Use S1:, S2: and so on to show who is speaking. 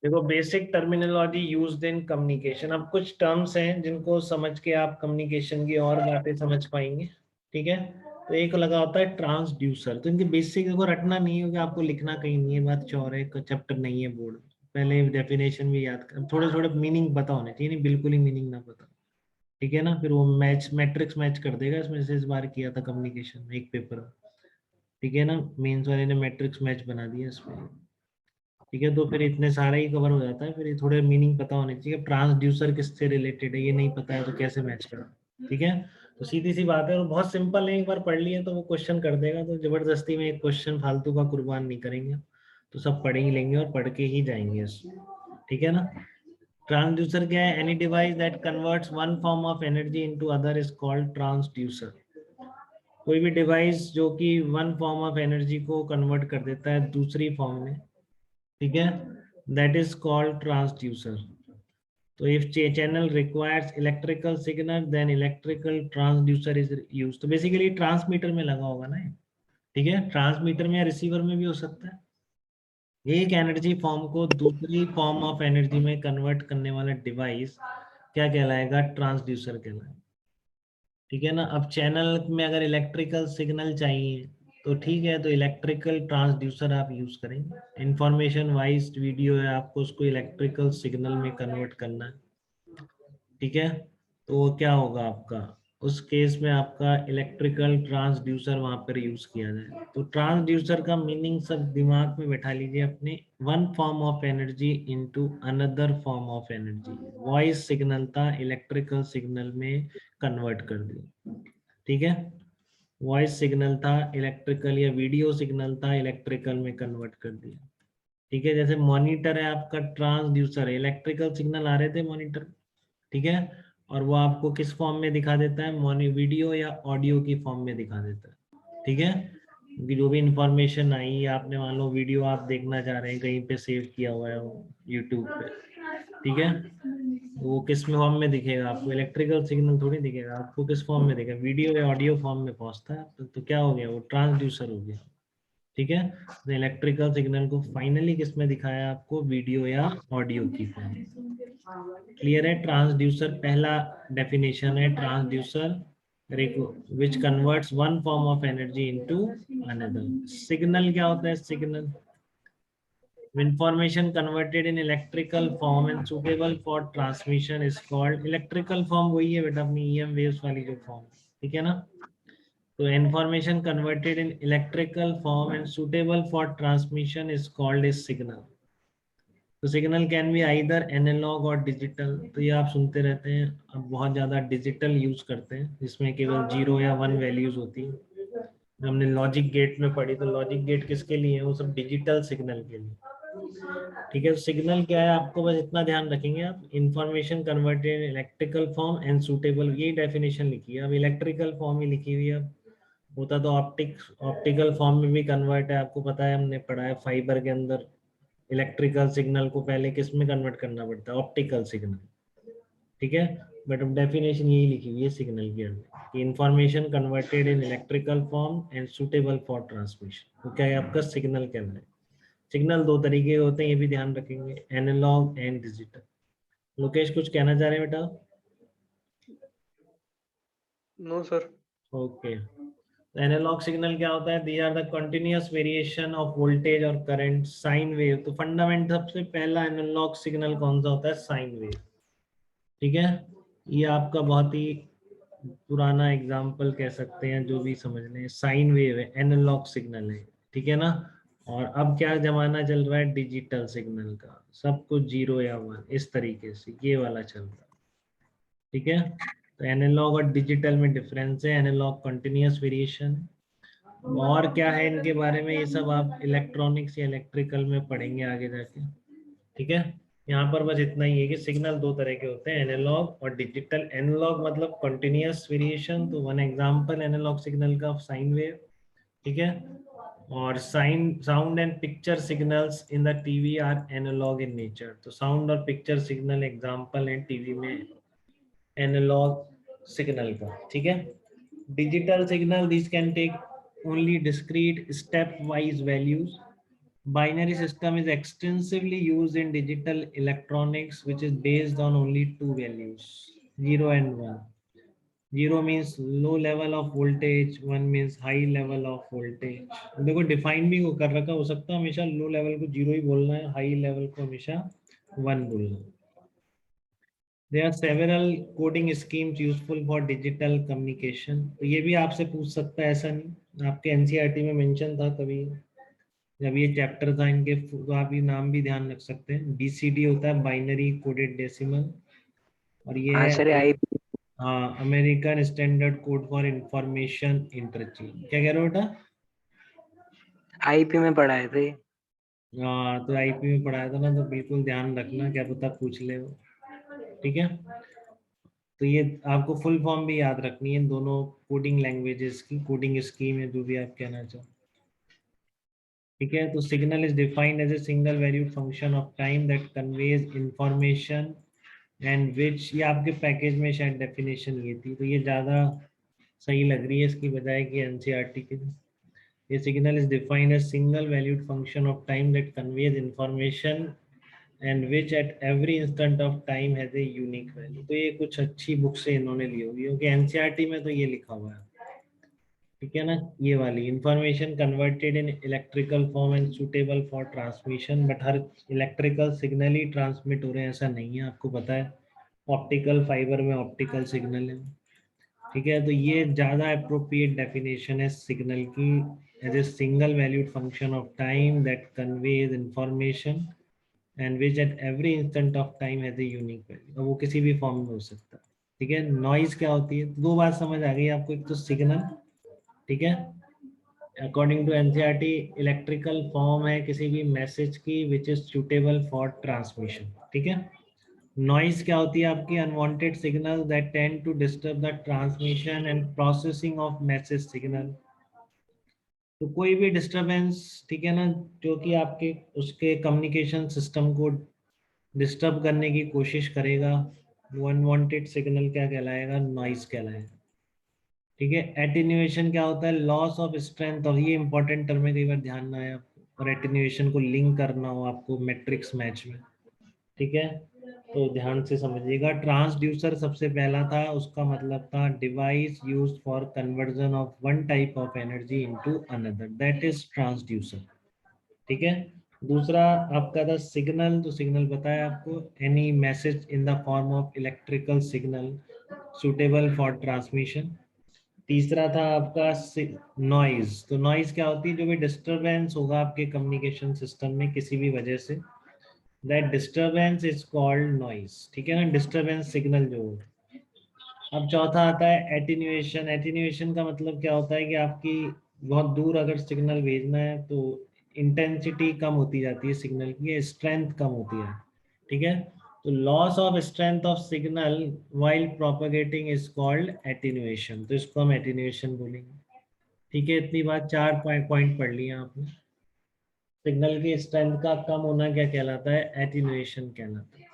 S1: देखो, basic terminology used in communication. अब कुछ टर्म्स हैं जिनको समझ के आप कम्युनिकेशन की और बातें समझ पाएंगे। ठीक है, तो एक लगा होता है ट्रांसड्यूसर। तो इनके बेसिक को रटना नहीं होगा, आपको लिखना कहीं नहीं है, बात चौर है, चैप्टर नहीं है बोर्ड। पहले डेफिनेशन भी याद कर, थोड़े थोड़े मीनिंग पता होने चाहिए, नहीं बिल्कुल ही मीनिंग ना पता। ठीक है ना, फिर वो मैट्रिक्स मैच कर देगा। इसमें से इस बार किया था कम्युनिकेशन में एक पेपर। ठीक है ना, मेंस वाले ने मैट्रिक्स मैच बना दिया इसमें। ठीक है, तो फिर इतने सारे ही कवर हो जाता है। फिर ये थोड़े मीनिंग पता होने चाहिए। ट्रांसड्यूसर किससे रिलेटेड है ये नहीं पता है तो कैसे मैच करा। ठीक है, तो सीधी सी बात है, और बहुत सिंपल है। एक बार पढ़ लिए तो वो क्वेश्चन कर देगा, तो जबरदस्ती में एक क्वेश्चन फालतू का कुर्बान नहीं करेंगे। तो सब पढ़ ही लेंगे और पढ़ के ही जाएंगे इसमें। ठीक है ना। ट्रांसड्यूसर क्या है? Any device that converts one form of energy into other is called transducer. कोई भी डिवाइस जो कि वन फॉर्म ऑफ एनर्जी को कन्वर्ट कर देता है दूसरी फॉर्म में, ठीक है, दैट इज कॉल्ड ट्रांसड्यूसर। तो if channel requires electrical signal then electrical transducer is use. तो बेसिकली ट्रांसमीटर में लगा होगा ना ये। ठीक है, ट्रांसमीटर में या रिसीवर में भी हो सकता है। एक एनर्जी फॉर्म को दूसरी फॉर्म ऑफ एनर्जी में कन्वर्ट करने वाला डिवाइस क्या कहलाएगा? ट्रांसड्यूसर कहलाएगा। ठीक है ना। अब चैनल में अगर इलेक्ट्रिकल सिग्नल चाहिए तो ठीक है, तो इलेक्ट्रिकल ट्रांसड्यूसर आप यूज करेंगे। इंफॉर्मेशन वाइज वीडियो है, आपको उसको इलेक्ट्रिकल सिग्नल में कन्वर्ट करना है। ठीक है, तो वो क्या होगा आपका? उस केस में आपका इलेक्ट्रिकल ट्रांसड्यूसर वहां पर यूज किया जाए। तो ट्रांसड्यूसर का मीनिंग सब दिमाग में बैठा लीजिए अपने। One form of energy into another form of energy. Voice signal था, इलेक्ट्रिकल सिग्नल में कन्वर्ट कर दिया। ठीक है, वॉइस सिग्नल था इलेक्ट्रिकल, या वीडियो सिग्नल था इलेक्ट्रिकल में कन्वर्ट कर दिया। ठीक है, जैसे मॉनिटर है आपका, ट्रांसड्यूसर है, इलेक्ट्रिकल सिग्नल आ रहे थे मॉनिटर। ठीक है, और वो आपको किस फॉर्म में दिखा देता है? वीडियो या ऑडियो की फॉर्म में दिखा देता है। ठीक है, क्योंकि जो भी इंफॉर्मेशन आई, आपने मान लो वीडियो आप देखना चाह रहे हैं, कहीं पे सेव किया हुआ है यूट्यूब पे। ठीक है, वो किस फॉर्म में दिखेगा आपको? इलेक्ट्रिकल सिग्नल थोड़ी दिखेगा आपको, किस फॉर्म में दिखेगा? वीडियो या ऑडियो फॉर्म में पहुंचता है। तो क्या हो गया? वो ट्रांसड्यूसर हो गया। ठीक है, तो इलेक्ट्रिकल सिग्नल को फाइनली किस में दिखाया आपको? वीडियो या ऑडियो की फॉर्म। क्लियर है? ट्रांसड्यूसर पहला डेफिनेशन है, transducer which converts one form of energy into another. Signal क्या होता है? Signal information converted in electrical form and suitable for transmission is called electrical form। वही है बेटा अपनी EM waves वाली जो फॉर्म। ठीक है ना। तो information converted in electrical form and suitable for transmission is called a signal। तो signal can be either analog और डिजिटल। तो ये आप सुनते रहते हैं, अब बहुत ज़्यादा डिजिटल यूज करते हैं जिसमें केवल 0 या 1 वैल्यूज होती है। हमने लॉजिक गेट में पढ़ी, तो लॉजिक गेट किसके लिए है? वो सब डिजिटल सिग्नल के लिए। ठीक है, सिग्नल क्या है आपको बस इतना ध्यान रखेंगे आप। Information converted in electrical form and suitable, यही डेफिनेशन लिखी है। अब इलेक्ट्रिकल फॉर्म ही लिखी हुई है। अब होता तो ऑप्टिकल फॉर्म में भी कन्वर्ट है, आपको पता है, हमने पढ़ा है फाइबर के अंदर इलेक्ट्रिकल सिग्नल को पहले किस में कन्वर्ट करना पड़ता है? Optical signal. ठीक है, बट अब डेफिनेशन यही लिखी हुई है सिग्नल के अंदर कि information converted in electrical form and suitable for transmission. तो क्या है आपका? सिग्नल कहलाए। सिग्नल दो तरीके के होते हैं, ये भी ध्यान रखेंगे, एनालॉग एंड डिजिटल। लोकेश कुछ कहना चाह रहे हैं बेटा?
S2: No sir.
S1: Okay, analog signal क्या होता है? These are the continuous variation of voltage और करंट, साइन वेव। तो फंडामेंट सबसे पहला एनालॉग सिग्नल कौन सा होता है? Sine wave. ठीक है, ये आपका बहुत ही पुराना एग्जाम्पल कह सकते हैं, जो भी समझ लें, साइन वेव है, एनालॉग सिग्नल है। ठीक है ना। और अब क्या जमाना चल रहा है? डिजिटल सिग्नल का, सब कुछ 0 या 1 इस तरीके से ये वाला चल रहा है। ठीक है, तो एनालॉग और डिजिटल में डिफरेंस है। Analog continuous variation. और क्या है इनके बारे में? ये सब आप इलेक्ट्रॉनिक्स या इलेक्ट्रिकल में पढ़ेंगे आगे जाके। ठीक है, यहाँ पर बस इतना ही है कि सिग्नल दो तरह के होते हैं, एनालॉग और डिजिटल। एनालॉग मतलब कंटिन्यूअस वेरिएशन, तो वन एग्जांपल एनालॉग सिग्नल का साइन वेव। ठीक है, और sound and picture signals in the TV are analog in nature. तो साउंड और पिक्चर सिग्नल एग्जांपल है टीवी में एनालॉग सिग्नल का। ठीक है, digital signal this can take only discrete stepwise values. Binary system is extensively used in digital electronics, which is based on only two values, 0 and 1. 0 means low level of voltage, 1 means high level of voltage. देखो define भी वो कर रखा, हो सकता है हमेशा low level को 0 ही बोलना है, हाई लेवल को हमेशा 1 बोलना है. There are several coding schemes useful for digital communication. तो ये भी आपसे पूछ सकता है, ऐसा नहीं. आपके एनसीईआरटी में मेंशन था कभी जब ये चैप्टर था इनके, तो आप ये नाम भी ध्यान रख सकते हैं. बीसीडी होता है बाइनरी कोडेड डेसिमल, और ये
S3: हाँ
S1: है
S3: सर, आई
S1: हाँ American standard code for information interchange. क्या कह रहे हो बेटा?
S3: आईपी में पढ़ाए थे।
S1: हाँ तो आईपी में पढ़ाया था ना, तो बिल्कुल ध्यान रखना, क्या पता पूछ ले वो. ठीक है, तो ये आपको फुल फॉर्म भी याद रखनी है इन दोनों कोडिंग लैंग्वेजेस की, कोडिंग स्कीम है जो भी आप कहना चाहो. ठीक है, तो signal is defined as a single valued function of time that conveys information and which, ये आपके पैकेज में शायद डेफिनेशन ये थी, तो ये ज़्यादा सही लग रही है इसकी बजाय कि एनसीईआरटी की. A signal is defined as single valued function of time that conveys information and which at every instant of time has a unique value. तो ये कुछ अच्छी बुक से इन्होंने ली होगी, क्योंकि एनसीईआरटी में तो ये लिखा हुआ है. ठीक है ना, ये वाली information converted in electrical form and suitable for transmission. But हर इलेक्ट्रिकल सिग्नल ही ट्रांसमिट हो रहे हैं ऐसा नहीं है, आपको पता है. ऑप्टिकल फाइबर में ऑप्टिकल सिग्नल है. ठीक है, तो ये ज़्यादा अप्रोप्रिएट डेफिनेशन है सिग्नल की, as a single valued function of time that conveys information and which at every instant of time has a unique value. वो किसी भी फॉर्म में हो सकता है. ठीक है, नॉइज क्या होती है, दो बात समझ आ गई आपको. एक तो सिग्नल, ठीक है, according to NCERT electrical form है किसी भी मैसेज की which is suitable for transmission. ठीक है, नॉइज क्या होती है आपकी, unwanted signal that tend to disturb the transmission and processing of message signal. तो कोई भी डिस्टरबेंस, ठीक है ना, जो कि आपके उसके कम्युनिकेशन सिस्टम को डिस्टर्ब करने की कोशिश करेगा, वो अनवांटेड सिग्नल क्या कहलाएगा, नॉइज कहलाएगा. ठीक है, एटीन्यूएशन क्या होता है, लॉस ऑफ स्ट्रेंथ. और ये इंपॉर्टेंट टर्म है, कई बार ध्यान ना आए आपको, और एटीन्यूएशन को लिंक करना हो आपको मैट्रिक्स मैच में. ठीक है, तो ध्यान से समझिएगा. ट्रांसड्यूसर सबसे पहला था, उसका मतलब था device used for conversion of one type of energy into another, that is transducer. ठीक है, दूसरा आपका था सिग्नल. तो सिग्नल बताया आपको, any message in the form of electrical signal suitable for transmission. तीसरा था आपका नॉइज. तो नॉइज क्या होती है, जो भी डिस्टरबेंस होगा आपके कम्युनिकेशन सिस्टम में किसी भी वजह से, that disturbance is called noise. ठीक है ना, डिस्टरबेंस सिग्नल जो हो. अब चौथा आता है एटीन्यूएशन. एटीन्यूएशन का मतलब क्या होता है कि आपकी बहुत दूर अगर सिग्नल भेजना है तो इंटेंसिटी कम होती जाती है सिग्नल की, स्ट्रेंथ कम होती है. ठीक है, तो loss of strength of signal while propagating is called attenuation. तो इसको हम एटीन्यूएशन बोलेंगे. ठीक है, इतनी बात, चार पॉइंट पढ़ लिया आपने. सिग्नल की स्ट्रेंथ का कम होना क्या कहलाता है, एटीन्यूएशन कहलाता है.